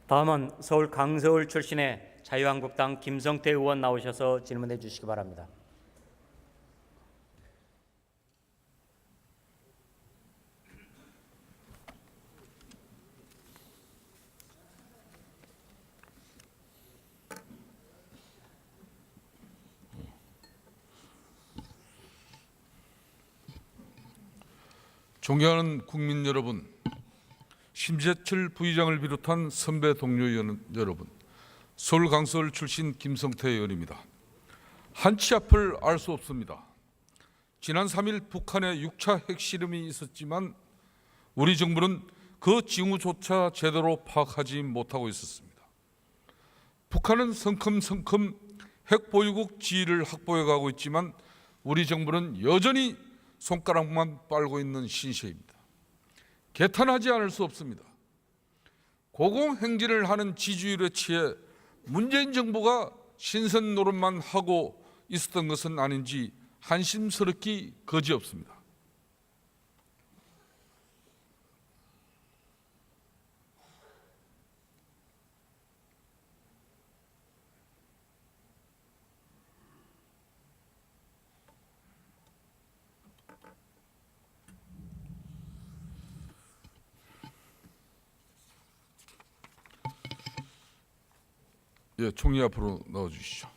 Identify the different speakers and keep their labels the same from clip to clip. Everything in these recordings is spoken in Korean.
Speaker 1: 다음은 서울 강서울 출신의 자유한국당 김성태 의원 나오셔서 질문해 주시기 바랍니다.
Speaker 2: 존경하는 국민 여러분, 심재철 부의장을 비롯한 선배 동료 의원 여러분, 서울 강서울 출신 김성태 의원입니다. 한치 앞을 알 수 없습니다. 지난 3일 북한의 6차 핵실험이 있었지만 우리 정부는 그 징후조차 제대로 파악하지 못하고 있었습니다. 북한은 성큼성큼 핵보유국 지위를 확보해 가고 있지만 우리 정부는 여전히 손가락만 빨고 있는 신세입니다. 개탄하지 않을 수 없습니다. 고공행진을 하는 지지율에 취해 문재인 정부가 신선 노릇만 하고 있었던 것은 아닌지 한심스럽기 거지없습니다. 예, 총리 앞으로 나와주시죠.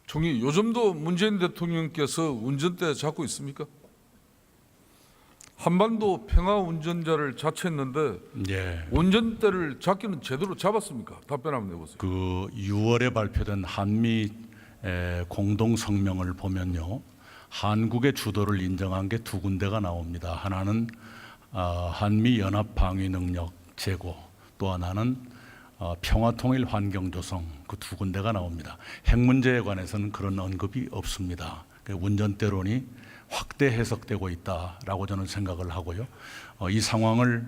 Speaker 2: 총리, 요즘도 문재인 대통령께서 운전대 잡고 있습니까? 한반도 평화 운전자를 자처했는데
Speaker 3: 예.
Speaker 2: 운전대를 잡기는 제대로 잡았습니까? 답변 한번 내보세요.
Speaker 3: 그 6월에 발표된 한미 공동 성명을 보면요, 한국의 주도를 인정한 게 두 군데가 나옵니다. 하나는 한미 연합 방위 능력 제고, 또 하나는 평화통일 환경 조성, 그 두 군데가 나옵니다. 핵 문제에 관해서는 그런 언급이 없습니다. 운전대론이 확대 해석되고 있다라고 저는 생각을 하고요. 이 상황을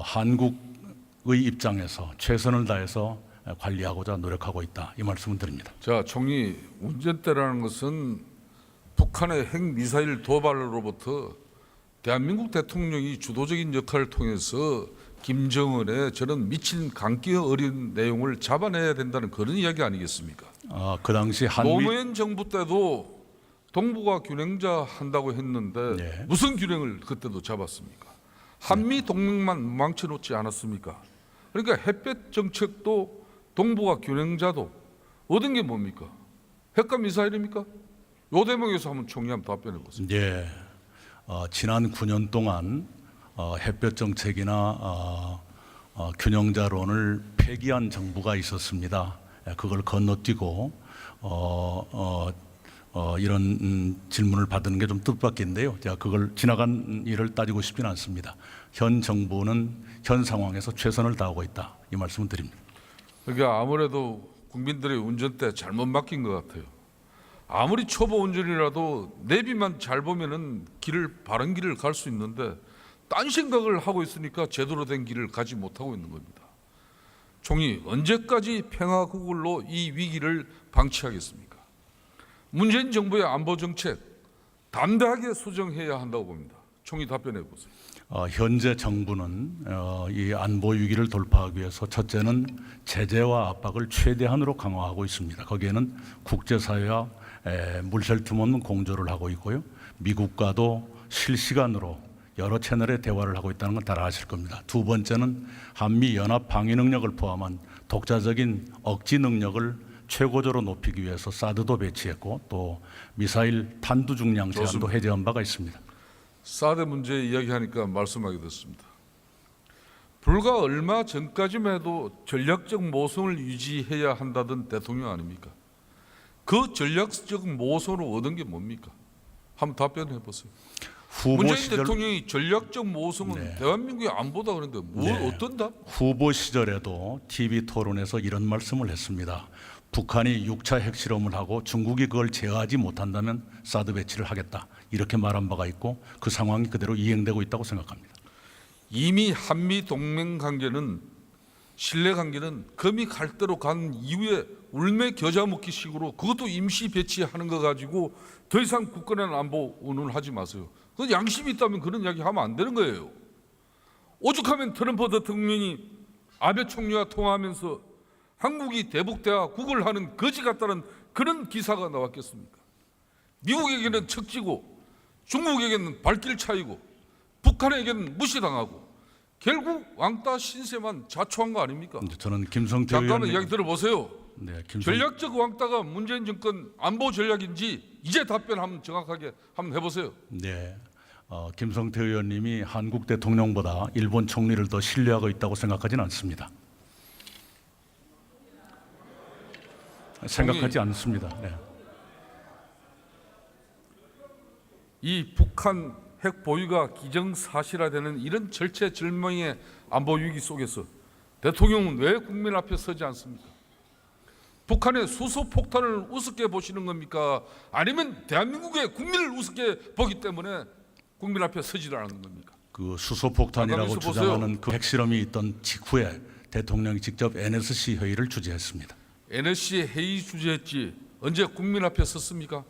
Speaker 3: 한국의 입장에서 최선을 다해서 관리하고자 노력하고 있다, 이 말씀을 드립니다.
Speaker 2: 자, 총리, 운전대라는 것은 북한의 핵미사일 도발로부터 대한민국 대통령이 주도적인 역할을 통해서 김정은의 저런 미친 강기 어린 내용을 잡아내야 된다는 그런 이야기 아니겠습니까?
Speaker 3: 그 당시 한미
Speaker 2: 노무현 정부 때도 동북아 균형자 한다고 했는데
Speaker 3: 네.
Speaker 2: 무슨 균형을 그때도 잡았습니까? 한미 동맹만 망쳐놓지 않았습니까? 그러니까 햇볕 정책도 동북아 균형자도 얻은 게 뭡니까? 핵과 미사일입니까? 요 대목에서 한번 총리 한번 답변해 보세요.
Speaker 3: 예, 지난 9년 동안 햇볕 정책이나 균형자론을 폐기한 정부가 있었습니다. 그걸 건너뛰고 이런 질문을 받는 게 좀 뜻밖인데요. 제가 그걸 지나간 일을 따지고 싶지는 않습니다. 현 정부는 현 상황에서 최선을 다하고 있다, 이 말씀을 드립니다.
Speaker 2: 그러니까 아무래도 국민들의 운전대 잘못 맡긴 것 같아요. 아무리 초보 운전이라도 내비만 잘 보면은 바른 길을 갈 수 있는데 딴 생각을 하고 있으니까 제대로 된 길을 가지 못하고 있는 겁니다. 총리, 언제까지 평화구굴로 이 위기를 방치하겠습니까? 문재인 정부의 안보 정책 담대하게 수정해야 한다고 봅니다. 총리 답변해 보세요.
Speaker 3: 현재 정부는 이 안보 위기를 돌파하기 위해서 첫째는 제재와 압박을 최대한으로 강화하고 있습니다. 거기에는 국제사회와 물샐 틈 없는 공조를 하고 있고요. 미국과도 실시간으로 여러 채널의 대화를 하고 있다는 건 다 아실 겁니다. 두 번째는 한미 연합 방위 능력을 포함한 독자적인 억지 능력을 최고조로 높이기 위해서 사드도 배치했고, 또 미사일 탄두 중량 제한도 해제한 바가 있습니다.
Speaker 2: 사드 문제 이야기하니까 말씀하게 됐습니다. 불과 얼마 전까지만 해도 전략적 모성을 유지해야 한다던 대통령 아닙니까? 그 전략적 모성으로 얻은 게 뭡니까? 한번 답변해 보세요. 문재인 대통령이 전략적 모성은 대한민국의 안보다 그런데 어떤 답?
Speaker 3: 후보 시절에도 TV 토론에서 이런 말씀을 했습니다. 북한이 6차 핵실험을 하고 중국이 그걸 제어하지 못한다면 사드 배치를 하겠다, 이렇게 말한 바가 있고 그 상황이 그대로 이행되고 있다고 생각합니다.
Speaker 2: 이미 한미 동맹 관계는 신뢰관계는 검이 갈 대로 간 이후에 울매 겨자 먹기식으로 그것도 임시 배치하는 거 가지고 더 이상 국가는 안보 운운을 하지 마세요. 그 양심이 있다면 그런 이야기 하면 안 되는 거예요. 오죽하면 트럼프 대통령이 아베 총리와 통화하면서 한국이 대북대화 국을 하는 거지 같다는 그런 기사가 나왔겠습니까? 미국에게는 척지고 중국에게는 발길 차이고 북한에게는 무시당하고 결국 왕따 신세만 자초한 거 아닙니까?
Speaker 3: 저는 김성태
Speaker 2: 잠깐만
Speaker 3: 의원님
Speaker 2: 이야기 들어보세요.
Speaker 3: 네,
Speaker 2: 전략적 왕따가 문재인 정권 안보 전략인지 이제 답변 한번 정확하게 한번 해보세요.
Speaker 3: 네, 김성태 의원님이 한국 대통령보다 일본 총리를 더 신뢰하고 있다고 생각하지는 않습니다. 생각하지 않습니다. 네.
Speaker 2: 이 북한 핵 보유가 기정사실화되는 이런 절체절명의 안보 위기 속에서 대통령은 왜 국민 앞에 서지 않습니까? 북한의 수소폭탄을 우습게 보시는 겁니까? 아니면 대한민국의 국민을 우습게 보기 때문에 국민 앞에 서지 않는 겁니까?
Speaker 3: 그 수소폭탄이라고
Speaker 2: 잠깐만
Speaker 3: 주장하는 그 핵실험이 있던 직후에 대통령이 직접 NSC 회의를 주재했습니다.
Speaker 2: NSC 회의 주재했지 언제 국민 앞에 섰습니까?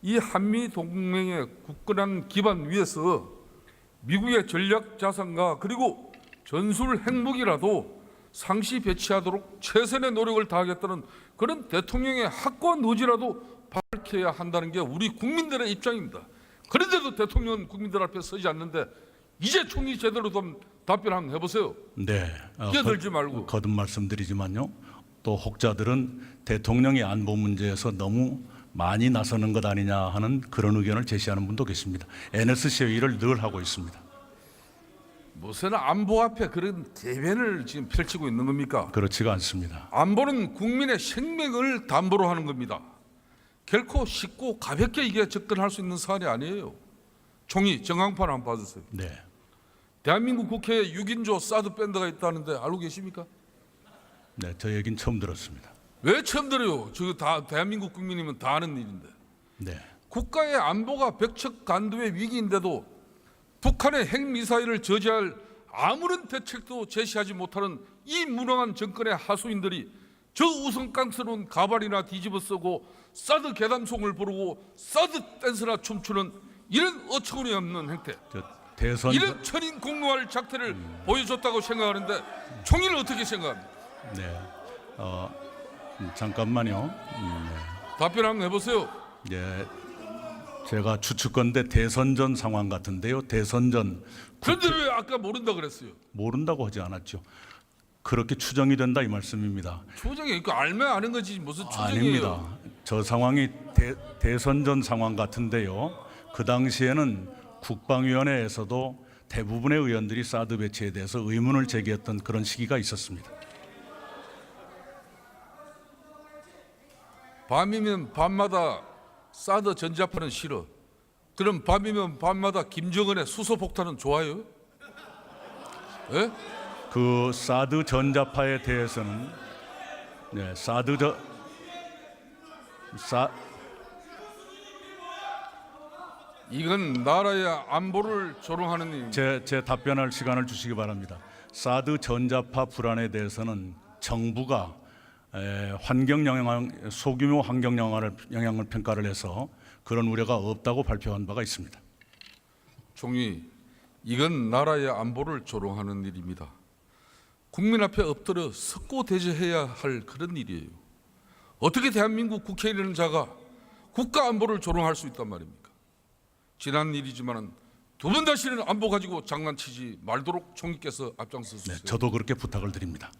Speaker 2: 이 한미 동맹의 굳건한 기반 위에서 미국의 전략 자산과 그리고 전술 핵무기라도 상시 배치하도록 최선의 노력을 다하겠다는 그런 대통령의 확고한 의지라도 밝혀야 한다는 게 우리 국민들의 입장입니다. 그런데도 대통령은 국민들 앞에 서지 않는데 이제 총리 제대로 좀 답변 한번 해보세요.
Speaker 3: 네,
Speaker 2: 끼어들지 말고.
Speaker 3: 거듭 말씀드리지만요. 또 혹자들은 대통령이 안보 문제에서 너무 많이 나서는 것 아니냐 하는 그런 의견을 제시하는 분도 계십니다. NSC 회의를 늘 하고 있습니다.
Speaker 2: 무슨 안보 앞에 그런 대변을 지금 펼치고 있는 겁니까?
Speaker 3: 그렇지가 않습니다.
Speaker 2: 안보는 국민의 생명을 담보로 하는 겁니다. 결코 쉽고 가볍게 이게 접근할 수 있는 사안이 아니에요. 총리 정황판 한번 봐주세요.
Speaker 3: 네,
Speaker 2: 대한민국 국회에 6인조 사드 밴드가 있다는데 알고 계십니까?
Speaker 3: 네, 저 얘기는 처음 들었습니다.
Speaker 2: 왜 처음 들어요? 저 다 대한민국 국민이면 다 아는 일인데.
Speaker 3: 네,
Speaker 2: 국가의 안보가 벽척간두의 위기인데도 북한의 핵미사일을 저지할 아무런 대책도 제시하지 못하는 이 무능한 정권의 하수인들이 저 우스꽝스러운 가발이나 뒤집어 쓰고 사드 괴담송을 부르고 사드 댄스나 춤추는 이런 어처구니 없는 행태,
Speaker 3: 대선
Speaker 2: 이런 천인 공노할 작태를 보여줬다고 생각하는데 총리는 어떻게 생각합니까?
Speaker 3: 네, 잠깐만요.
Speaker 2: 답변 한번 해보세요.
Speaker 3: 네, 제가 추측건데 대선 전 상황 같은데요. 대선 전
Speaker 2: 그런데 왜 아까 모른다 그랬어요?
Speaker 3: 모른다고 하지 않았죠. 그렇게 추정이 된다 이 말씀입니다.
Speaker 2: 추정이 그 알면 아는 거지 무슨 추정이에요?
Speaker 3: 아닙니다. 저 상황이 대선 전 상황 같은데요. 그 당시에는 국방위원회에서도 대부분의 의원들이 사드 배치에 대해서 의문을 제기했던 그런 시기가 있었습니다.
Speaker 2: 밤이면 밤마다 사드 전자파는 싫어. 그럼 밤이면 밤마다 김정은의 수소폭탄은 좋아요? 예?
Speaker 3: 그 사드 전자파에 대해서는 네,
Speaker 2: 이건 나라의 안보를 조롱하는 일입니다.
Speaker 3: 제 답변할 시간을 주시기 바랍니다. 사드 전자파 불안에 대해서는 정부가 환경 영향, 소규모 환경 영향을 평가를 해서 그런 우려가 없다고 발표한 바가 있습니다.
Speaker 2: 총리, 이건 나라의 안보를 조롱하는 일입니다. 국민 앞에 엎드려 석고대죄해야 할 그런 일이에요. 어떻게 대한민국 국회의원 자가 국가 안보를 조롱할 수 있단 말입니까? 지난 일이지만은 두 번 다시는 안보 가지고 장난치지 말도록 총리께서 앞장서 주세요.
Speaker 3: 네, 저도 그렇게 부탁을 드립니다.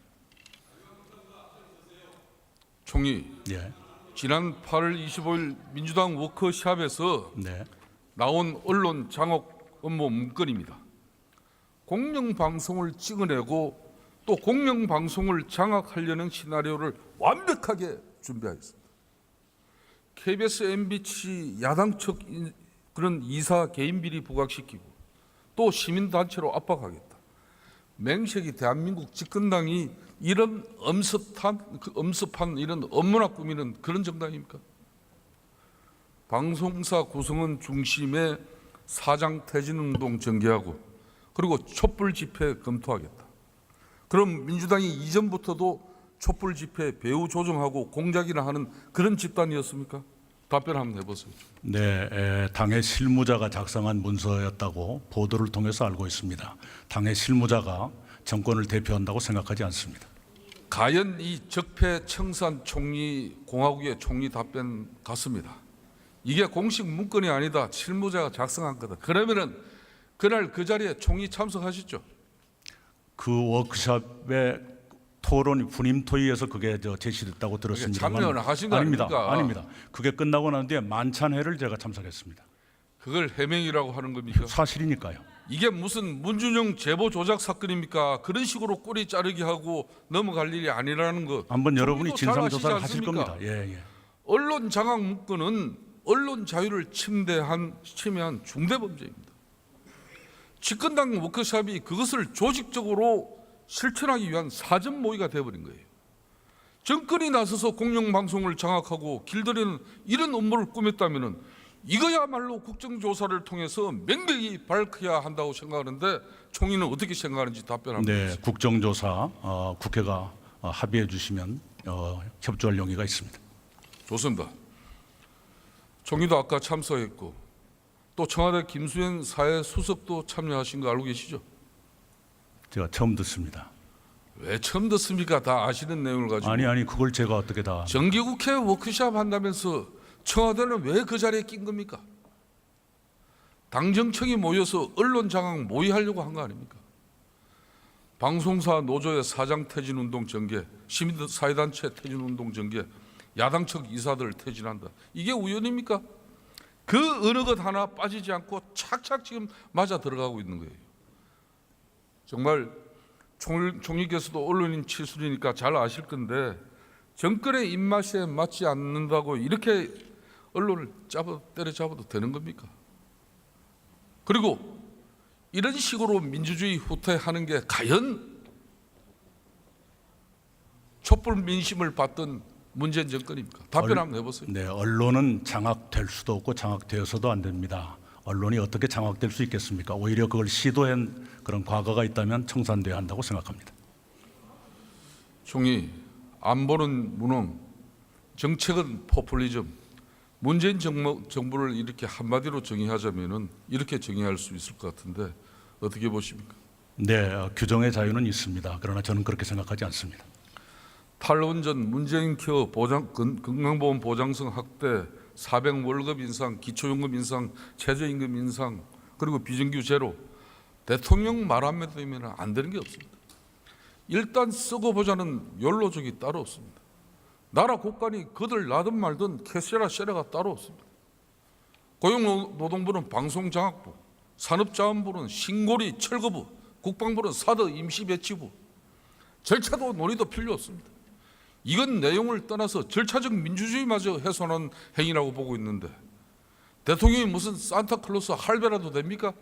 Speaker 2: 총리,
Speaker 3: 네,
Speaker 2: 지난 8월 25일 민주당 워크숍에서
Speaker 3: 네,
Speaker 2: 나온 언론 장악 업무 문건입니다. 공영방송을 찍어내고 또 공영방송을 장악하려는 시나리오를 완벽하게 준비하였습니다. KBS, MBC 야당 측 그런 이사 개인 비리 부각시키고 또 시민단체로 압박하겠다. 맹색이 대한민국 집권당이 이런 엄습한 이런 업문학 꾸미는 그런 정당입니까? 방송사 구성원 중심의 사장 퇴진운동 전개하고 그리고 촛불 집회 검토하겠다. 그럼 민주당이 이전부터도 촛불 집회 배후 조정하고 공작이나 하는 그런 집단이었습니까? 답변 한번 해보세요.
Speaker 3: 네, 당의 실무자가 작성한 문서였다고 보도를 통해서 알고 있습니다. 당의 실무자가 정권을 대표한다고 생각하지 않습니다.
Speaker 2: 과연 이 적폐 청산 총리 공화국의 총리 답변 같습니다. 이게 공식 문건이 아니다. 실무자가 작성한 거다. 그러면은 그날 그 자리에 총리 참석하셨죠?
Speaker 3: 그 워크숍에 토론 분임 토의에서 그게 제시됐다고 들었습니다만
Speaker 2: 참여를 하신 거 아닙니까?
Speaker 3: 아닙니다. 그게 끝나고 난 뒤에 만찬회를 제가 참석했습니다.
Speaker 2: 그걸 해명이라고 하는 겁니까?
Speaker 3: 사실이니까요.
Speaker 2: 이게 무슨 문준영 제보 조작 사건입니까? 그런 식으로 꼬리 자르기 하고 넘어갈 일이 아니라는 거.
Speaker 3: 한번 여러분이
Speaker 2: 총리도 잘
Speaker 3: 진상조사를
Speaker 2: 아시지
Speaker 3: 하실
Speaker 2: 않습니까?
Speaker 3: 겁니다. 예, 예.
Speaker 2: 언론 장악 문건은 언론 자유를 침해한 중대범죄입니다. 집권당 워크숍이 그것을 조직적으로 실천하기 위한 사전 모의가 되어버린 거예요. 정권이 나서서 공영방송을 장악하고 길들이는 이런 업무를 꾸몄다면 이거야말로 국정조사를 통해서 명백히 밝혀야 한다고 생각하는데 총리는 어떻게 생각하는지 답변합니다.
Speaker 3: 네, 국정조사 국회가 합의해 주시면 협조할 용의가 있습니다.
Speaker 2: 좋습니다. 총리도 아까 참석했고 또 청와대 김수현 사회수석도 참여하신 거 알고 계시죠?
Speaker 3: 제가 처음 듣습니다.
Speaker 2: 왜 처음 듣습니까? 다 아시는 내용을 가지고.
Speaker 3: 아니 그걸 제가 어떻게 다
Speaker 2: 정기국회 워크숍 한다면서 청와대는 왜 그 자리에 낀 겁니까? 당정청이 모여서 언론 장악 모의하려고 한 거 아닙니까? 방송사 노조의 사장 퇴진운동 전개, 시민사회단체 퇴진운동 전개, 야당 측 이사들 퇴진한다. 이게 우연입니까? 그 어느 것 하나 빠지지 않고 착착 지금 맞아 들어가고 있는 거예요. 정말 총리께서도 언론인 치술이니까 잘 아실 건데 정권의 입맛에 맞지 않는다고 이렇게 언론을 때려잡아도 되는 겁니까? 그리고 이런 식으로 민주주의 후퇴하는 게 과연 촛불 민심을 받던 문재인 정권입니까? 답변 한번 해보세요.
Speaker 3: 네, 언론은 장악될 수도 없고 장악되어서도 안 됩니다. 언론이 어떻게 장악될 수 있겠습니까? 오히려 그걸 시도한 그런 과거가 있다면 청산돼야 한다고 생각합니다.
Speaker 2: 총리, 안보는 무능, 정책은 포퓰리즘. 문재인 정부를 이렇게 한마디로 정의하자면은 이렇게 정의할 수 있을 것 같은데 어떻게 보십니까?
Speaker 3: 네, 규정의 자유는 있습니다. 그러나 저는 그렇게 생각하지 않습니다.
Speaker 2: 탈원전, 문재인 케어, 건강보험 보장성 확대, 400 월급 인상, 기초연금 인상, 최저임금 인상, 그리고 비정규 제로. 대통령 말 한마디 되면 안 되는 게 없습니다. 일단 쓰고 보자는 연로족이 따로 없습니다. 나라 국간이 그들 나든 말든 캐세라 쉐라가 따로 없습니다. 고용노동부는 방송장악부, 산업자원부는 신고리 철거부, 국방부는 사드 임시배치부. 절차도 논의도 필요 없습니다. 이건 내용을 떠나서 절차적 민주주의마저 훼손한 행위라고 보고 있는데 대통령이 무슨 산타클로스 할배라도 됩니까?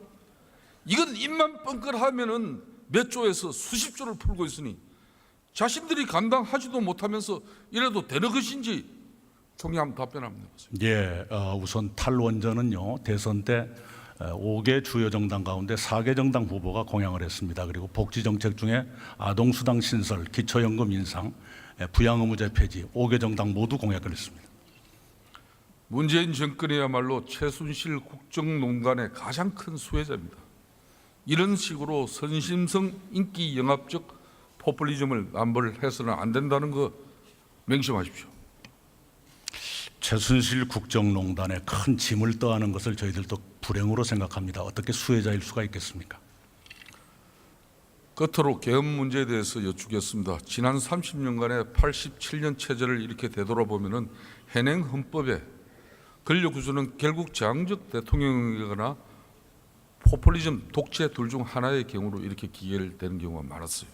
Speaker 2: 이건 입만 뻥끗하면은 몇 조에서 수십 조를 풀고 있으니 자신들이 감당하지도 못하면서 이래도 되는 것인지 총리 한번 답변 한번 해보세요.
Speaker 3: 예, 우선 탈원전은요 대선 때 5개 주요 정당 가운데 4개 정당 후보가 공약을 했습니다. 그리고 복지 정책 중에 아동수당 신설, 기초연금 인상, 부양의무제 폐지 5개 정당 모두 공약을 했습니다.
Speaker 2: 문재인 정권이야말로 최순실 국정농단의 가장 큰 수혜자입니다. 이런 식으로 선심성 인기 영합적 포퓰리즘을 남발을 해서는 안 된다는 거 명심하십시오.
Speaker 3: 최순실 국정농단에 큰 짐을 떠안은 것을 저희들도 불행으로 생각합니다. 어떻게 수혜자일 수가 있겠습니까?
Speaker 2: 끝으로 계엄 문제에 대해서 여쭙겠습니다. 지난 30년간의 87년 체제를 이렇게 되돌아보면은 현행 헌법에 권력 구조는 결국 제왕적 대통령이거나 포퓰리즘 독재 둘 중 하나의 경우로 이렇게 기결되는 경우가 많았어요.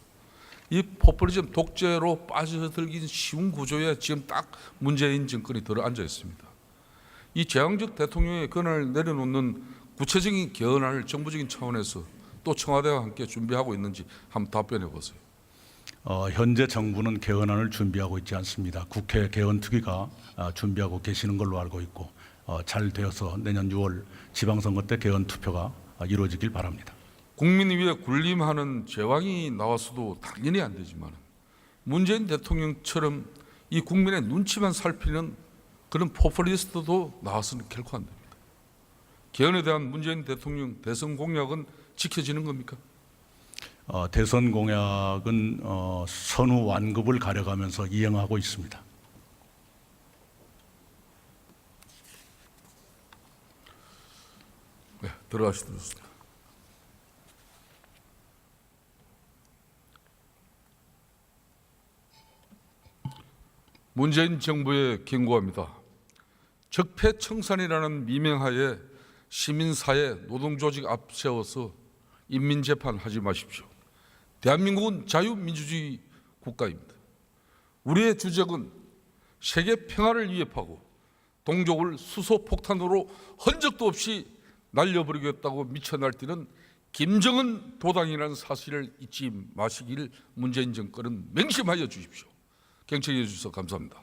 Speaker 2: 이 포퓰리즘 독재로 빠져들기 쉬운 구조에 지금 딱 문재인 정권이 들어앉아 있습니다. 이 제왕적 대통령의 권한을 내려놓는 구체적인 개헌안을 정부적인 차원에서 또 청와대와 함께 준비하고 있는지 한번 답변해 보세요.
Speaker 3: 현재 정부는 개헌안을 준비하고 있지 않습니다. 국회 개헌특위가 준비하고 계시는 걸로 알고 있고 잘 되어서 내년 6월 지방선거 때 개헌 투표가 이루어지길 바랍니다.
Speaker 2: 국민 위에 군림하는 제왕이 나와서도 당연히 안 되지만 문재인 대통령처럼 이 국민의 눈치만 살피는 그런 포퓰리스트도 나와서는 결코 안 됩니다. 개헌에 대한 문재인 대통령 대선 공약은 지켜지는 겁니까?
Speaker 3: 대선 공약은 선후 완급을 가려가면서 이행하고 있습니다.
Speaker 2: 네, 들어가시도록 하겠습니다. 문재인 정부에 경고합니다. 적폐청산이라는 미명하에 시민사회, 노동조직 앞세워서 인민재판하지 마십시오. 대한민국은 자유민주주의 국가입니다. 우리의 주적은 세계 평화를 위협하고 동족을 수소폭탄으로 흔적도 없이 날려버리겠다고 미쳐 날뛰는 김정은 도당이라는 사실을 잊지 마시길 문재인 정권은 명심하여 주십시오. 경청해 주셔서 감사합니다.